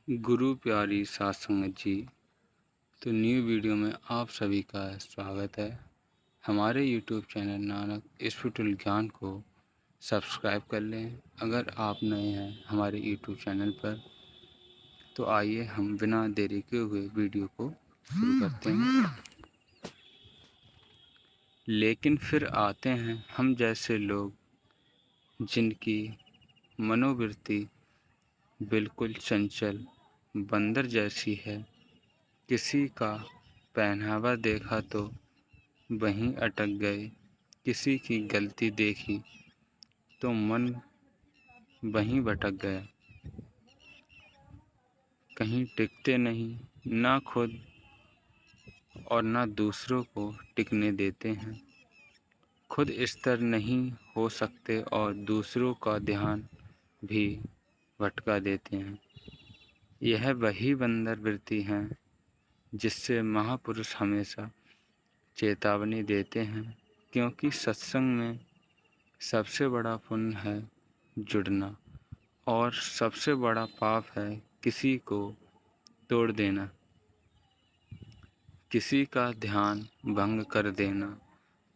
गुरु प्यारी सात संगत जी। तो न्यू वीडियो में आप सभी का स्वागत है। हमारे यूट्यूब चैनल नानक स्पिरिचुअल ज्ञान को सब्सक्राइब कर लें अगर आप नए हैं हमारे यूट्यूब चैनल पर। तो आइए हम बिना देरी के हुए वीडियो को शुरू करते हैं। लेकिन फिर आते हैं हम जैसे लोग जिनकी मनोवृत्ति बिल्कुल चंचल बंदर जैसी है। किसी का पहनावा देखा तो वहीं अटक गए, किसी की गलती देखी तो मन वहीं भटक गया। कहीं टिकते नहीं, ना खुद और ना दूसरों को टिकने देते हैं। खुद स्थिर नहीं हो सकते और दूसरों का ध्यान भी भटका देते हैं। यह वही बंदर वृत्ति है जिससे महापुरुष हमेशा चेतावनी देते हैं, क्योंकि सत्संग में सबसे बड़ा पुण्य है जुड़ना और सबसे बड़ा पाप है किसी को तोड़ देना, किसी का ध्यान भंग कर देना।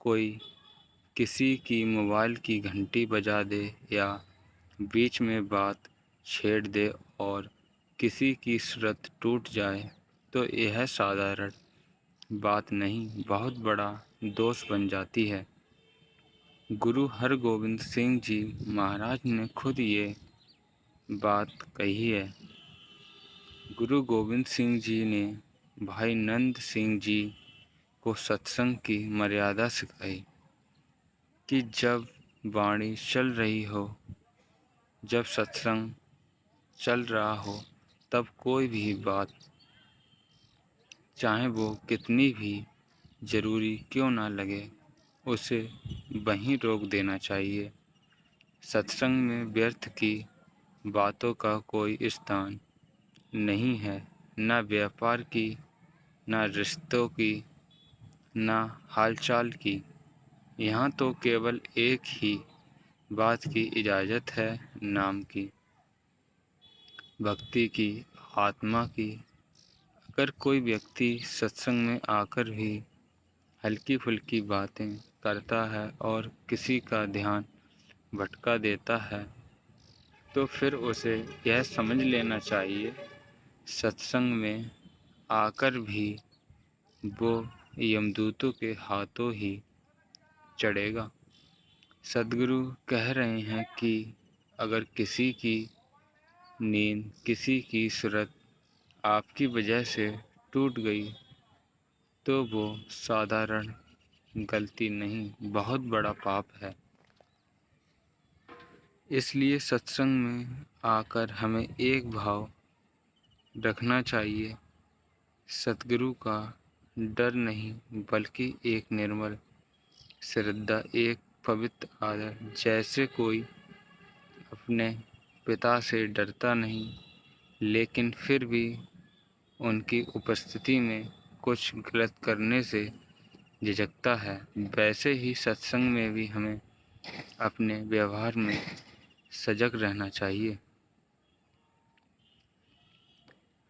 कोई किसी की मोबाइल की घंटी बजा दे या बीच में बात छेड़ दे और किसी की सुरत टूट जाए तो यह साधारण बात नहीं, बहुत बड़ा दोष बन जाती है। गुरु हरगोविंद सिंह जी महाराज ने खुद ये बात कही है। गुरु गोविंद सिंह जी ने भाई नंद सिंह जी को सत्संग की मर्यादा सिखाई कि जब वाणी चल रही हो, जब सत्संग चल रहा हो, तब कोई भी बात चाहे वो कितनी भी ज़रूरी क्यों ना लगे, उसे वहीं रोक देना चाहिए। सत्संग में व्यर्थ की बातों का कोई स्थान नहीं है, ना व्यापार की, ना रिश्तों की, ना हालचाल की। यहाँ तो केवल एक ही बात की इजाज़त है, नाम की, भक्ति की, आत्मा की। अगर कोई व्यक्ति सत्संग में आकर भी हल्की फुल्की बातें करता है और किसी का ध्यान भटका देता है तो फिर उसे यह समझ लेना चाहिए, सत्संग में आकर भी वो यमदूतों के हाथों ही चढ़ेगा। सद्गुरु कह रहे हैं कि अगर किसी की नींद, किसी की सूरत आपकी वजह से टूट गई तो वो साधारण गलती नहीं, बहुत बड़ा पाप है। इसलिए सत्संग में आकर हमें एक भाव रखना चाहिए, सद्गुरु का डर नहीं बल्कि एक निर्मल श्रद्धा, एक पवित्र आदर। जैसे कोई अपने पिता से डरता नहीं लेकिन फिर भी उनकी उपस्थिति में कुछ गलत करने से झिझकता है, वैसे ही सत्संग में भी हमें अपने व्यवहार में सजग रहना चाहिए।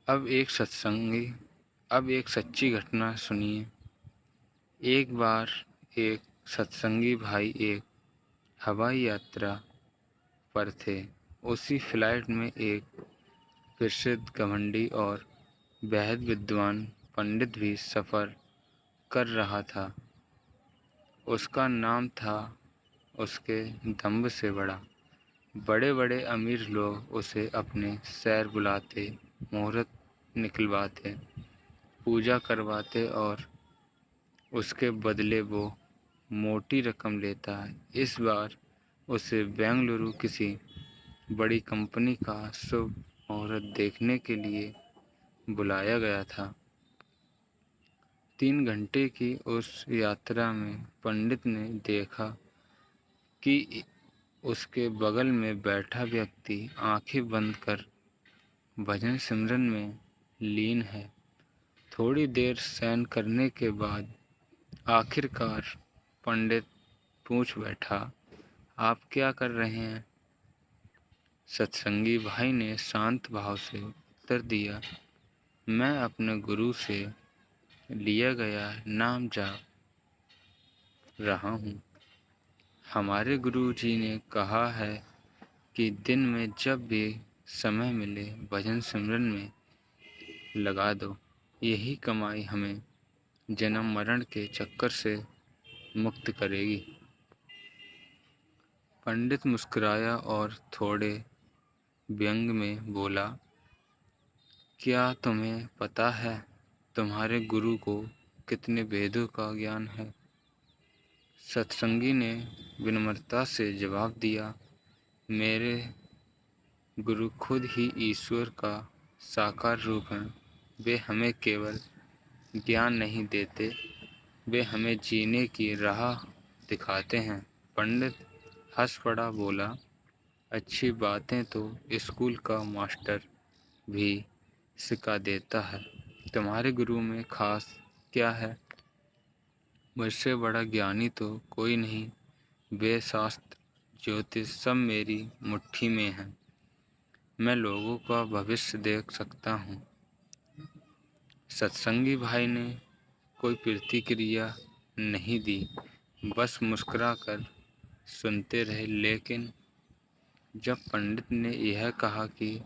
अब एक सच्ची घटना सुनिए। एक बार एक सत्संगी भाई एक हवाई यात्रा पर थे। उसी फ्लाइट में एक प्रसिद्ध घमंडी और बेहद विद्वान पंडित भी सफ़र कर रहा था। उसका नाम था उसके दम्भ से बड़ा। बड़े बड़े अमीर लोग उसे अपने शहर बुलाते, मुहूर्त निकलवाते, पूजा करवाते और उसके बदले वो मोटी रकम लेता है। इस बार उसे बेंगलुरु किसी बड़ी कंपनी का शुभ मुहूर्त देखने के लिए बुलाया गया था। 3 घंटे की उस यात्रा में पंडित ने देखा कि उसके बगल में बैठा व्यक्ति आंखें बंद कर भजन सिमरन में लीन है। थोड़ी देर शयन करने के बाद आखिरकार पंडित पूछ बैठा, आप क्या कर रहे हैं? सत्संगी भाई ने शांत भाव से उत्तर दिया, मैं अपने गुरु से लिया गया नाम जाप रहा हूँ। हमारे गुरु जी ने कहा है कि दिन में जब भी समय मिले भजन सिमरन में लगा दो। यही कमाई हमें जन्म मरण के चक्कर से मुक्त करेगी। पंडित मुस्कुराया और थोड़े व्यंग में बोला, क्या तुम्हें पता है तुम्हारे गुरु को कितने वेदों का ज्ञान है? सत्संगी ने विनम्रता से जवाब दिया, मेरे गुरु खुद ही ईश्वर का साकार रूप हैं। वे हमें केवल ज्ञान नहीं देते, वे हमें जीने की राह दिखाते हैं। पंडित हंस पड़ा, बोला, अच्छी बातें तो स्कूल का मास्टर भी सिखा देता है। तुम्हारे गुरु में खास क्या है? मुझसे बड़ा ज्ञानी तो कोई नहीं। वेद शास्त्र ज्योतिष सब मेरी मुट्ठी में है। मैं लोगों का भविष्य देख सकता हूँ। सत्संगी भाई ने कोई प्रतिक्रिया नहीं दी, बस मुस्कुरा कर सुनते रहे। लेकिन जब पंडित ने यह कहा कि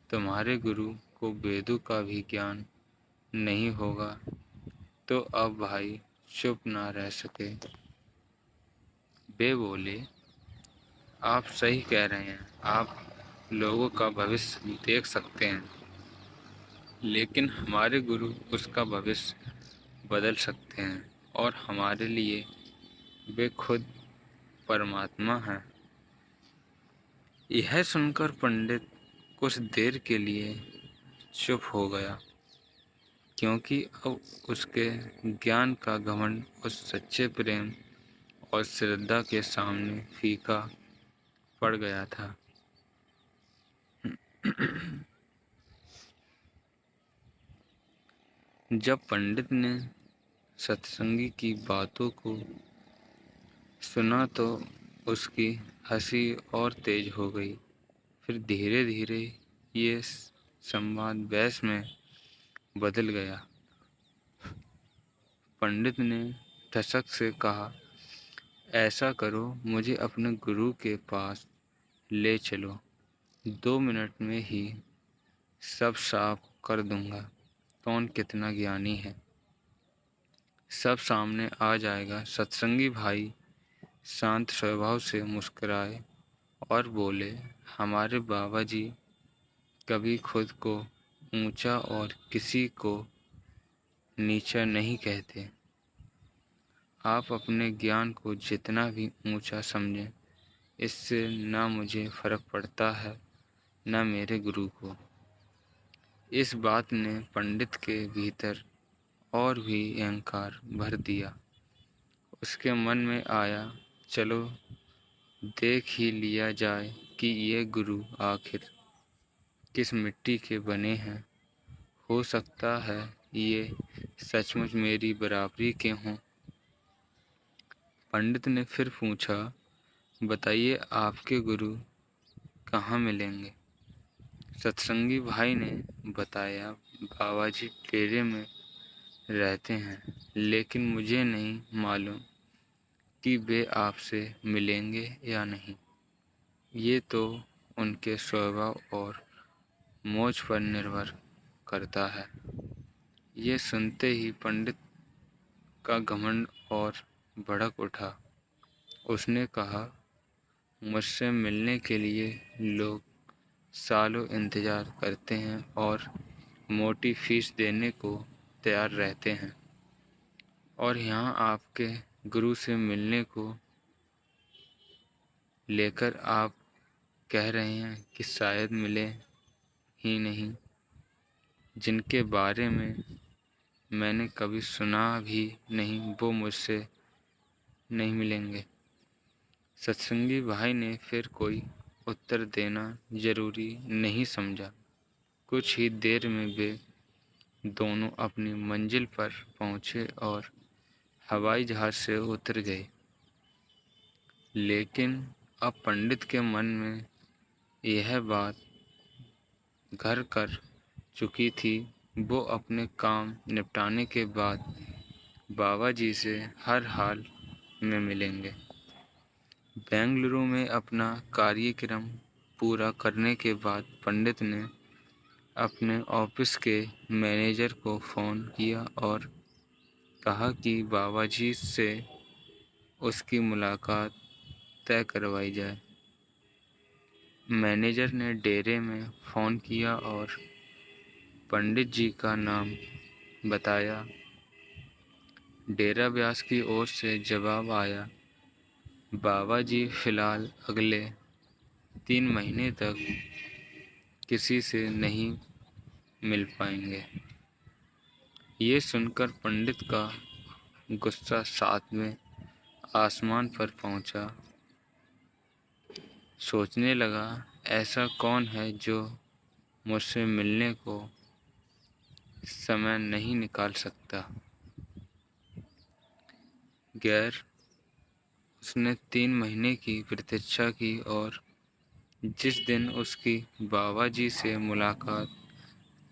तुम्हारे गुरु को वेदों का भी ज्ञान नहीं होगा, तो अब भाई चुप ना रह सके। वे बोले, आप सही कह रहे हैं, आप लोगों का भविष्य देख सकते हैं, लेकिन हमारे गुरु उसका भविष्य बदल सकते हैं और हमारे लिए वे खुद परमात्मा हैं। यह सुनकर पंडित कुछ देर के लिए चुप हो गया, क्योंकि अब उसके ज्ञान का घमंड उस सच्चे प्रेम और श्रद्धा के सामने फीका पड़ गया था। जब पंडित ने सत्संगी की बातों को सुना तो उसकी हंसी और तेज हो गई। फिर धीरे धीरे ये संवाद बहस में बदल गया। पंडित ने ठसक से कहा, ऐसा करो, मुझे अपने गुरु के पास ले चलो। 2 मिनट में ही सब साफ कर दूंगा कौन कितना ज्ञानी है। सब सामने आ जाएगा। सत्संगी भाई शांत स्वभाव से मुस्कुराए और बोले, हमारे बाबा जी कभी खुद को ऊंचा और किसी को नीचा नहीं कहते। आप अपने ज्ञान को जितना भी ऊंचा समझें, इससे ना मुझे फर्क पड़ता है न मेरे गुरु को। इस बात ने पंडित के भीतर और भी अहंकार भर दिया। उसके मन में आया, चलो देख ही लिया जाए कि ये गुरु आखिर किस मिट्टी के बने हैं। हो सकता है ये सचमुच मेरी बराबरी के हों। पंडित ने फिर पूछा, बताइए आपके गुरु कहाँ मिलेंगे? सत्संगी भाई ने बताया, बाबा जी डेरे में रहते हैं, लेकिन मुझे नहीं मालूम कि वे आपसे मिलेंगे या नहीं। ये तो उनके स्वभाव और मोज पर निर्भर करता है। ये सुनते ही पंडित का घमंड और भड़क उठा। उसने कहा, मुझसे मिलने के लिए लोग सालों इंतज़ार करते हैं और मोटी फीस देने को तैयार रहते हैं, और यहाँ आपके गुरु से मिलने को लेकर आप कह रहे हैं कि शायद मिले ही नहीं। जिनके बारे में मैंने कभी सुना भी नहीं, वो मुझसे नहीं मिलेंगे। सत्संगी भाई ने फिर कोई उत्तर देना जरूरी नहीं समझा। कुछ ही देर में वे दोनों अपनी मंजिल पर पहुंचे और हवाई जहाज से उतर गए। लेकिन अब पंडित के मन में यह बात घर कर चुकी थी, वो अपने काम निपटाने के बाद बाबा जी से हर हाल में मिलेंगे। बेंगलुरु में अपना कार्यक्रम पूरा करने के बाद पंडित ने अपने ऑफिस के मैनेजर को फ़ोन किया और कहा कि बाबा जी से उसकी मुलाकात तय करवाई जाए। मैनेजर ने डेरे में फ़ोन किया और पंडित जी का नाम बताया। डेरा व्यास की ओर से जवाब आया, बाबा जी फ़िलहाल अगले 3 महीने तक किसी से नहीं मिल पाएंगे। ये सुनकर पंडित का गुस्सा 7वें आसमान पर पहुंचा। सोचने लगा, ऐसा कौन है जो मुझसे मिलने को समय नहीं निकाल सकता। गैर उसने 3 महीने की प्रतीक्षा की और जिस दिन उसकी बाबा जी से मुलाकात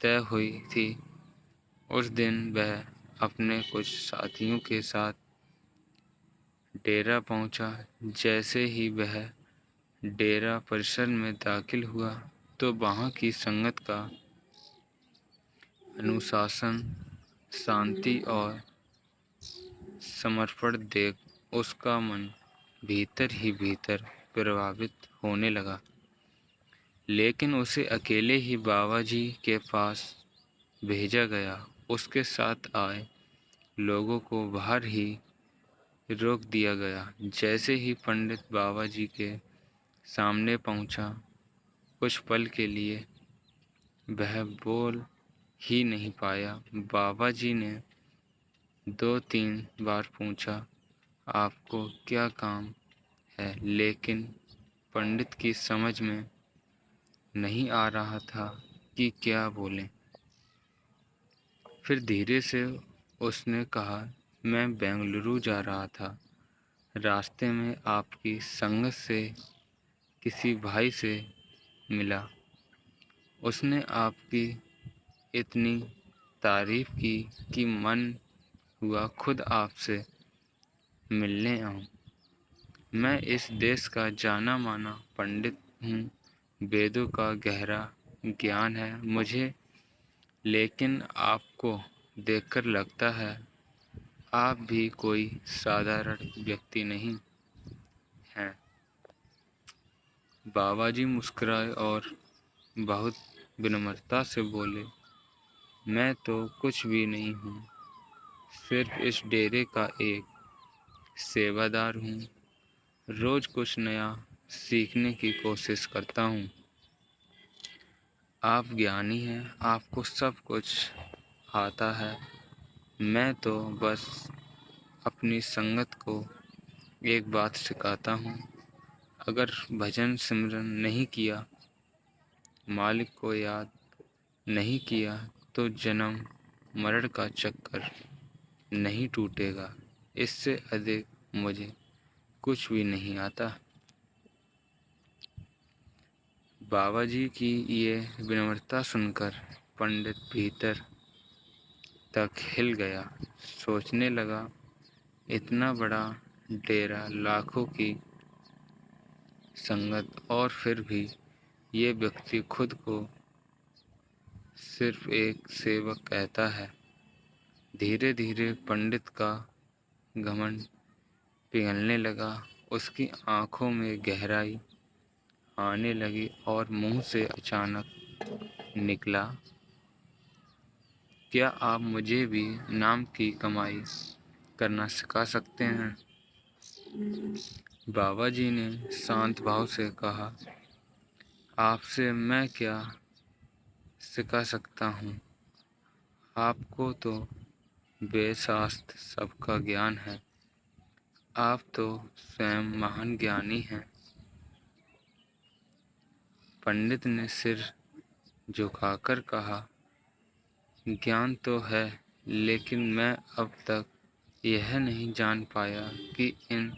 तय हुई थी, उस दिन वह अपने कुछ साथियों के साथ डेरा पहुंचा। जैसे ही वह डेरा परिसर में दाखिल हुआ तो वहाँ की संगत का अनुशासन, शांति और समर्पण देख उसका मन भीतर ही भीतर प्रभावित होने लगा। लेकिन उसे अकेले ही बाबा जी के पास भेजा गया। उसके साथ आए लोगों को बाहर ही रोक दिया गया। जैसे ही पंडित बाबा जी के सामने पहुंचा, कुछ पल के लिए वह बोल ही नहीं पाया। बाबा जी ने 2-3 बार पूछा, आपको क्या काम है? लेकिन पंडित की समझ में नहीं आ रहा था कि क्या बोलें। फिर धीरे से उसने कहा, मैं बेंगलुरु जा रहा था। रास्ते में आपकी संगत से किसी भाई से मिला। उसने आपकी इतनी तारीफ की कि मन हुआ खुद आपसे मिलने आऊं। मैं इस देश का जाना माना पंडित हूँ। वेदों का गहरा ज्ञान है मुझे, लेकिन आपको देखकर लगता है आप भी कोई साधारण व्यक्ति नहीं हैं। बाबा जी मुस्कुराए और बहुत विनम्रता से बोले, मैं तो कुछ भी नहीं हूँ, सिर्फ इस डेरे का एक सेवादार हूँ। रोज कुछ नया सीखने की कोशिश करता हूँ। आप ज्ञानी हैं, आपको सब कुछ आता है। मैं तो बस अपनी संगत को एक बात सिखाता हूँ, अगर भजन सिमरन नहीं किया, मालिक को याद नहीं किया, तो जन्म मरण का चक्कर नहीं टूटेगा। इससे अधिक मुझे कुछ भी नहीं आता। बाबा जी की ये विनम्रता सुनकर पंडित भीतर तक हिल गया। सोचने लगा, इतना बड़ा डेरा, लाखों की संगत, और फिर भी ये व्यक्ति खुद को सिर्फ एक सेवक कहता है। धीरे धीरे पंडित का घमंड पिघलने लगा। उसकी आंखों में गहराई आने लगी और मुंह से अचानक निकला, क्या आप मुझे भी नाम की कमाई करना सिखा सकते हैं? बाबा जी ने शांत भाव से कहा, आपसे मैं क्या सिखा सकता हूँ? आपको तो वेदशास्त्र सबका ज्ञान है। आप तो स्वयं महान ज्ञानी हैं। पंडित ने सिर झुकाकर कहा, ज्ञान तो है, लेकिन मैं अब तक यह नहीं जान पाया कि इन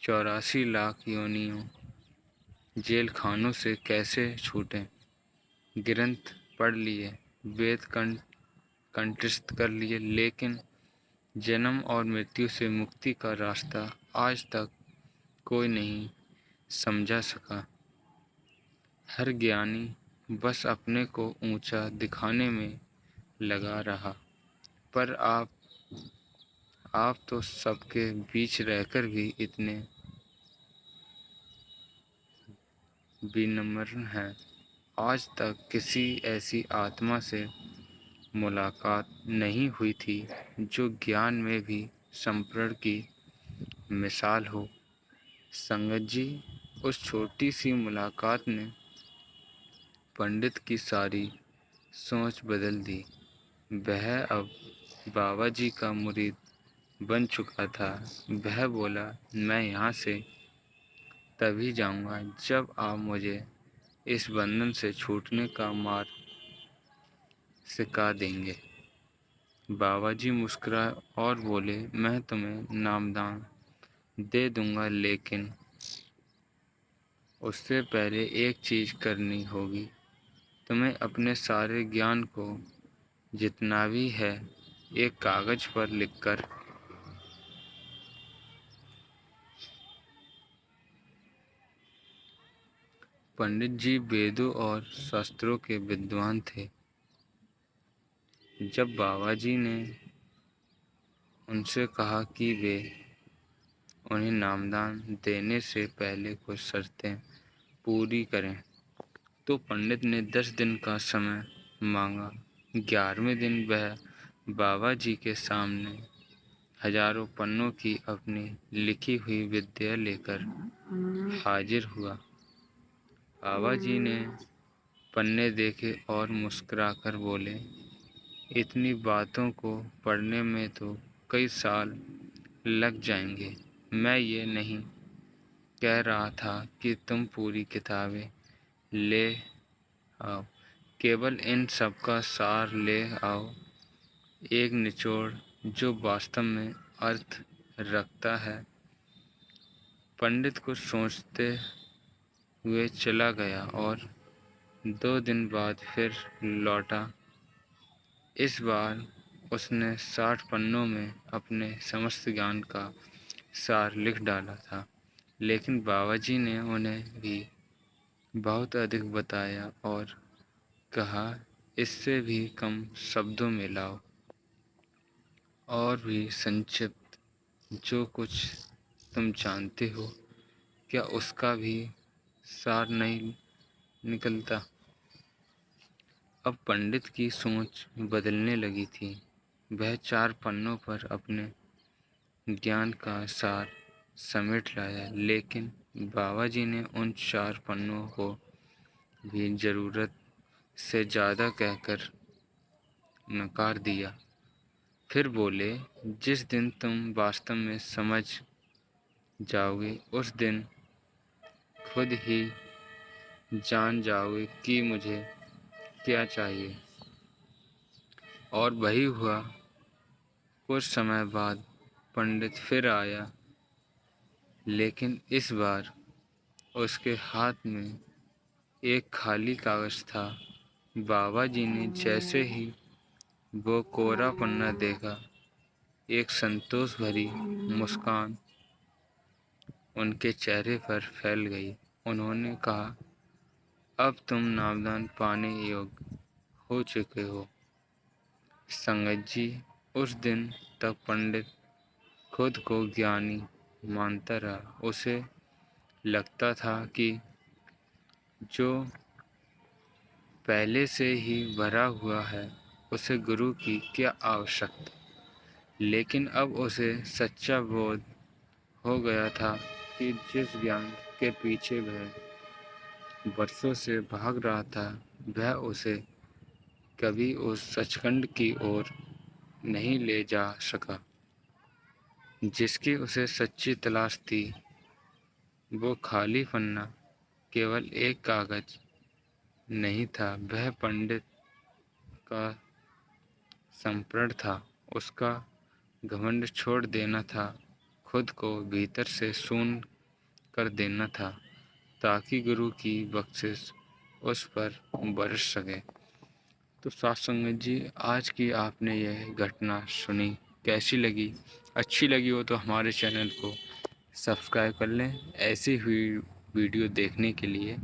84 लाख योनियों जेल खानों से कैसे छूटें। ग्रंथ पढ़ लिए, वेद कंठस्थ कर लिए, लेकिन जन्म और मृत्यु से मुक्ति का रास्ता आज तक कोई नहीं समझा सका। हर ज्ञानी बस अपने को ऊंचा दिखाने में लगा रहा। पर आप तो सबके बीच रहकर भी इतने विनम्र हैं। आज तक किसी ऐसी आत्मा से मुलाकात नहीं हुई थी जो ज्ञान में भी संपूर्ण की मिसाल हो। संगत जी, उस छोटी सी मुलाकात ने पंडित की सारी सोच बदल दी। वह अब बाबा जी का मुरीद बन चुका था। वह बोला, मैं यहाँ से तभी जाऊँगा जब आप मुझे इस बंधन से छूटने का मार्ग सिखा देंगे। बाबा जी मुस्कुराए और बोले, मैं तुम्हें नामदान दे दूँगा, लेकिन उससे पहले एक चीज़ करनी होगी। तुम्हें अपने सारे ज्ञान को जितना भी है एक कागज़ पर लिखकर पंडित जी वेदों और शास्त्रों के विद्वान थे। जब बाबा जी ने उनसे कहा कि वे उन्हें नामदान देने से पहले कुछ शर्तें पूरी करें, तो पंडित ने 10 दिन का समय मांगा। 11वें दिन वह बाबा जी के सामने हजारों पन्नों की अपनी लिखी हुई विद्या लेकर हाजिर हुआ। बाबा जी ने पन्ने देखे और मुस्कुराकर बोले, इतनी बातों को पढ़ने में तो कई साल लग जाएंगे। मैं ये नहीं कह रहा था कि तुम पूरी किताबें ले आओ, केवल इन सब का सार ले आओ, एक निचोड़ जो वास्तव में अर्थ रखता है। पंडित कुछ सोचते हुए चला गया और 2 दिन बाद फिर लौटा। इस बार उसने 60 पन्नों में अपने समस्त ज्ञान का सार लिख डाला था, लेकिन बाबा जी ने उन्हें भी बहुत अधिक बताया और कहा, इससे भी कम शब्दों में लाओ और भी संक्षिप्त, जो कुछ तुम जानते हो क्या उसका भी सार नहीं निकलता। अब पंडित की सोच बदलने लगी थी। वह 4 पन्नों पर अपने ज्ञान का सार समेट लाया, लेकिन बाबा जी ने उन 4 पन्नों को भी ज़रूरत से ज़्यादा कहकर नकार दिया। फिर बोले, जिस दिन तुम वास्तव में समझ जाओगे उस दिन खुद ही जान जाओगे कि मुझे क्या चाहिए। और वही हुआ। कुछ समय बाद पंडित फिर आया, लेकिन इस बार उसके हाथ में एक खाली कागज था। बाबा जी ने जैसे ही वो कोरा पन्ना देखा, एक संतोष भरी मुस्कान उनके चेहरे पर फैल गई। उन्होंने कहा, अब तुम नामदान पाने योग्य हो चुके हो। संगत जी, उस दिन तक पंडित खुद को ज्ञानी मानता रहा। उसे लगता था कि जो पहले से ही भरा हुआ है उसे गुरु की क्या आवश्यकता। लेकिन अब उसे सच्चा बोध हो गया था कि जिस ज्ञान के पीछे वह बरसों से भाग रहा था, वह उसे कभी उस सचखंड की ओर नहीं ले जा सका जिसकी उसे सच्ची तलाश थी। वो खाली पन्ना केवल एक कागज नहीं था, वह पंडित का समर्पण था। उसका घमंड छोड़ देना था, खुद को भीतर से शून्य कर देना था, ताकि गुरु की बख्शिश उस पर बरस सके। तो साथ संगत जी, आज की आपने यह घटना सुनी, कैसी लगी? अच्छी लगी हो तो हमारे चैनल को सब्सक्राइब कर लें ऐसी हुई वीडियो देखने के लिए।